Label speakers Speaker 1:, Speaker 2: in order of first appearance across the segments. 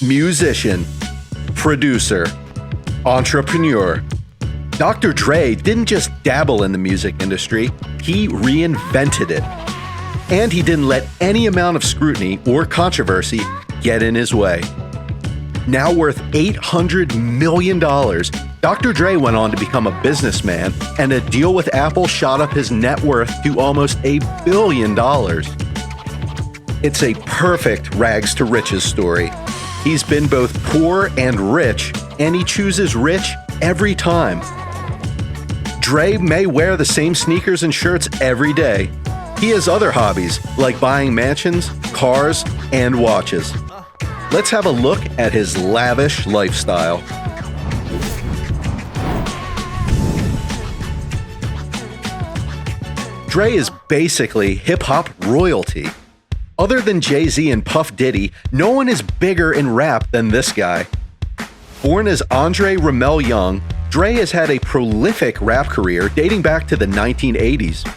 Speaker 1: musician, producer, entrepreneur. Dr. Dre didn't just dabble in the music industry, he reinvented it. And he didn't let any amount of scrutiny or controversy get in his way. Now worth $800 million, Dr. Dre went on to become a businessman, and a deal with Apple shot up his net worth to almost $1 billion. It's a perfect rags to riches story. He's been both poor and rich, and he chooses rich every time. Dre may wear the same sneakers and shirts every day. He has other hobbies, like buying mansions, cars, and watches. Let's have a look at his lavish lifestyle. Dre is basically hip-hop royalty. Other than Jay-Z and Puff Diddy, no one is bigger in rap than this guy. Born as Andre Ramel Young, Dre has had a prolific rap career dating back to the 1980s.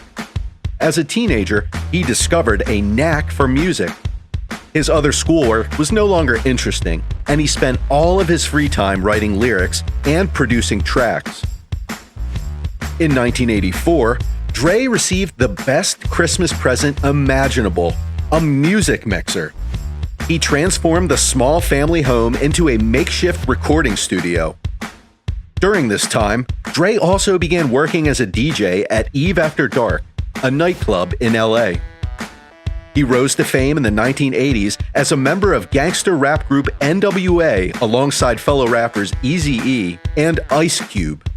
Speaker 1: As a teenager, he discovered a knack for music. His other schoolwork was no longer interesting, and he spent all of his free time writing lyrics and producing tracks. In 1984, Dre received the best Christmas present imaginable, a music mixer. He transformed the small family home into a makeshift recording studio. During this time, Dre also began working as a DJ at Eve After Dark, a nightclub in LA. He rose to fame in the 1980s as a member of gangster rap group NWA alongside fellow rappers Eazy-E and Ice Cube.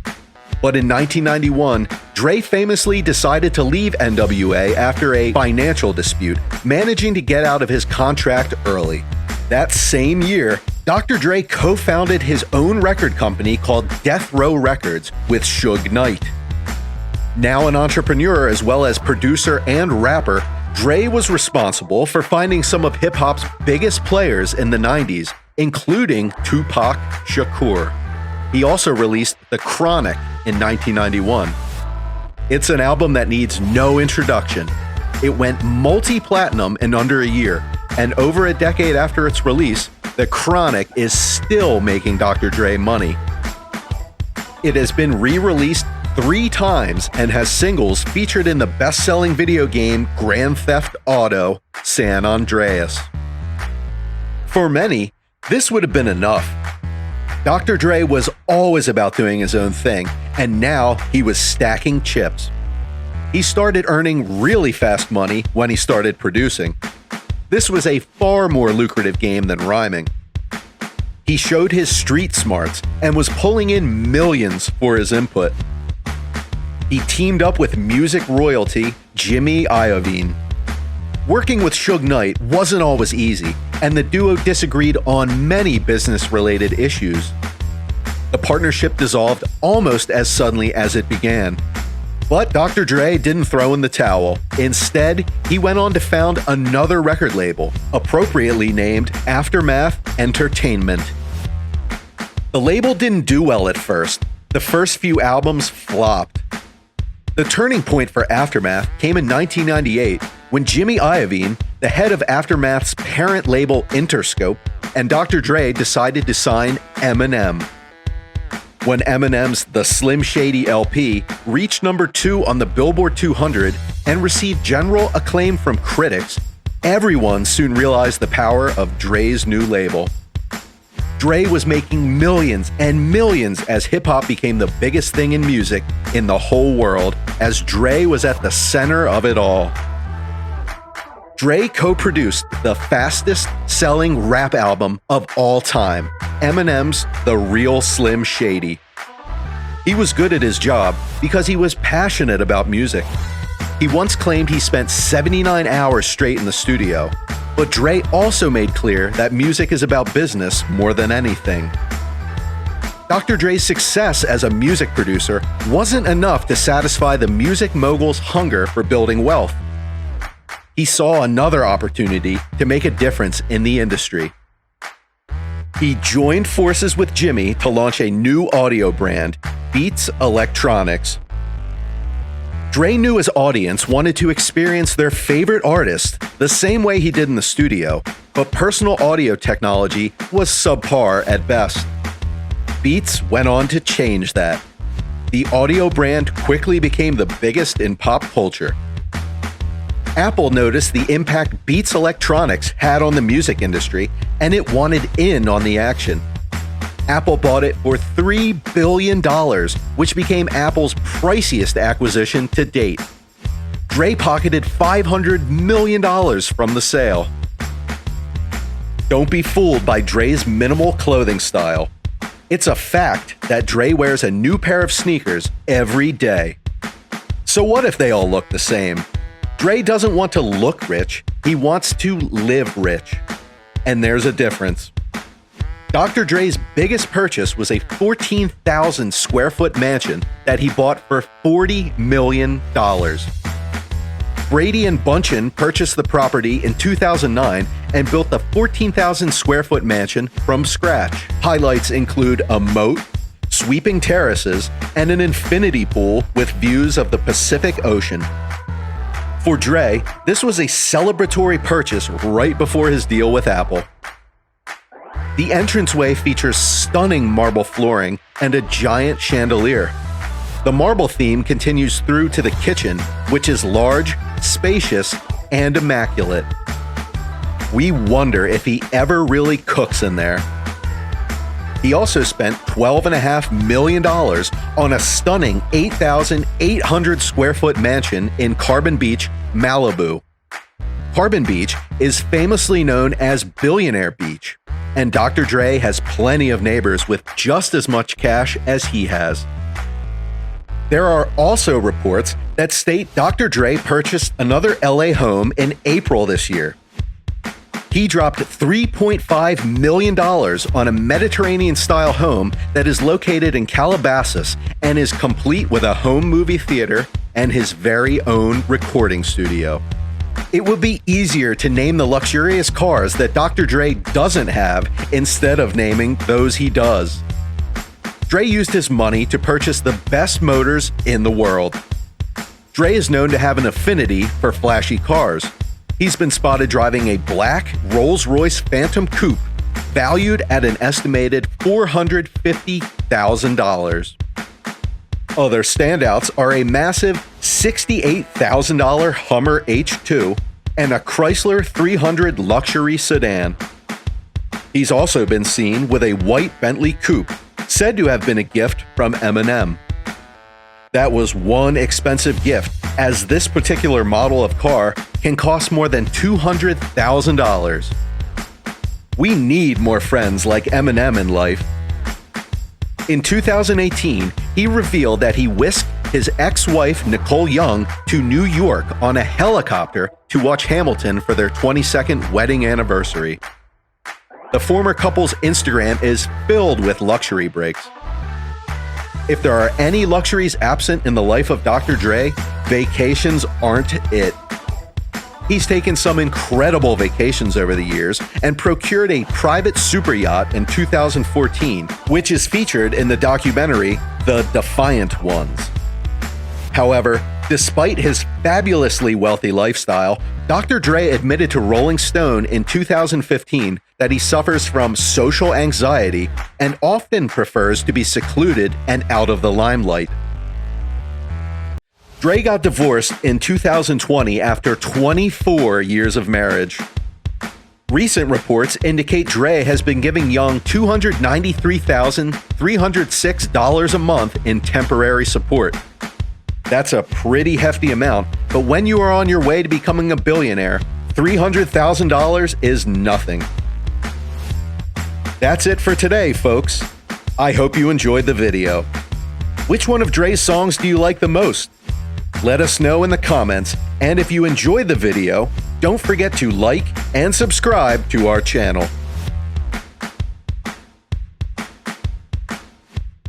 Speaker 1: But in 1991, Dre famously decided to leave NWA after a financial dispute, managing to get out of his contract early. That same year, Dr. Dre co-founded his own record company called Death Row Records with Suge Knight. Now an entrepreneur as well as producer and rapper, Dre was responsible for finding some of hip-hop's biggest players in the 90s, including Tupac Shakur. He also released The Chronic in 1991. It's an album that needs no introduction. It went multi-platinum in under a year, and over a decade after its release, The Chronic is still making Dr. Dre money. It has been re-released 3 times and has singles featured in the best-selling video game Grand Theft Auto: San Andreas. For many, this would have been enough. Dr. Dre was always about doing his own thing, and now he was stacking chips. He started earning really fast money when he started producing. This was a far more lucrative game than rhyming. He showed his street smarts and was pulling in millions for his input. He teamed up with music royalty Jimmy Iovine. Working with Suge Knight wasn't always easy, and the duo disagreed on many business-related issues. The partnership dissolved almost as suddenly as it began. But Dr. Dre didn't throw in the towel. Instead, he went on to found another record label, appropriately named Aftermath Entertainment. The label didn't do well at first. The first few albums flopped. The turning point for Aftermath came in 1998 when Jimmy Iovine, the head of Aftermath's parent label Interscope, and Dr. Dre decided to sign Eminem. When Eminem's The Slim Shady LP reached number 2 on the Billboard 200 and received general acclaim from critics, everyone soon realized the power of Dre's new label. Dre was making millions and millions as hip-hop became the biggest thing in music in the whole world, as Dre was at the center of it all. Dre co-produced the fastest-selling rap album of all time, Eminem's The Real Slim Shady. He was good at his job because he was passionate about music. He once claimed he spent 79 hours straight in the studio, but Dre also made clear that music is about business more than anything. Dr. Dre's success as a music producer wasn't enough to satisfy the music mogul's hunger for building wealth. He saw another opportunity to make a difference in the industry. He joined forces with Jimmy to launch a new audio brand, Beats Electronics. Dre knew his audience wanted to experience their favorite artist the same way he did in the studio, but personal audio technology was subpar at best. Beats went on to change that. The audio brand quickly became the biggest in pop culture. Apple noticed the impact Beats Electronics had on the music industry, and it wanted in on the action. Apple bought it for $3 billion, which became Apple's priciest acquisition to date. Dre pocketed $500 million from the sale. Don't be fooled by Dre's minimal clothing style. It's a fact that Dre wears a new pair of sneakers every day. So what if they all look the same? Dre doesn't want to look rich, he wants to live rich. And there's a difference. Dr. Dre's biggest purchase was a 14,000 square foot mansion that he bought for $40 million. Brady and Bunchen purchased the property in 2009 and built the 14,000 square foot mansion from scratch. Highlights include a moat, sweeping terraces, and an infinity pool with views of the Pacific Ocean. For Dre, this was a celebratory purchase right before his deal with Apple. The entranceway features stunning marble flooring and a giant chandelier. The marble theme continues through to the kitchen, which is large, spacious, and immaculate. We wonder if he ever really cooks in there. He also spent $12.5 million on a stunning 8,800 square foot mansion in Carbon Beach, Malibu. Carbon Beach is famously known as Billionaire Beach, and Dr. Dre has plenty of neighbors with just as much cash as he has. There are also reports that state Dr. Dre purchased another LA home in April this year. He dropped $3.5 million on a Mediterranean-style home that is located in Calabasas and is complete with a home movie theater and his very own recording studio. It would be easier to name the luxurious cars that Dr. Dre doesn't have instead of naming those he does. Dre used his money to purchase the best motors in the world. Dre is known to have an affinity for flashy cars. He's been spotted driving a black Rolls-Royce Phantom Coupe valued at an estimated $450,000. Other standouts are a massive $68,000 Hummer H2 and a Chrysler 300 luxury sedan. He's also been seen with a white Bentley Coupe, said to have been a gift from Eminem. That was one expensive gift, as this particular model of car can cost more than $200,000. We need more friends like Eminem in life. In 2018, he revealed that he whisked his ex-wife Nicole Young to New York on a helicopter to watch Hamilton for their 22nd wedding anniversary. The former couple's Instagram is filled with luxury breaks. If there are any luxuries absent in the life of Dr. Dre, vacations aren't it. He's taken some incredible vacations over the years and procured a private super yacht in 2014, which is featured in the documentary The Defiant Ones. However, despite his fabulously wealthy lifestyle, Dr. Dre admitted to Rolling Stone in 2015 that he suffers from social anxiety and often prefers to be secluded and out of the limelight. Dre got divorced in 2020 after 24 years of marriage. Recent reports indicate Dre has been giving Young $293,306 a month in temporary support. That's a pretty hefty amount, but when you are on your way to becoming a billionaire, $300,000 is nothing. That's it for today, folks. I hope you enjoyed the video. Which one of Dre's songs do you like the most? Let us know in the comments, and if you enjoyed the video, don't forget to like and subscribe to our channel.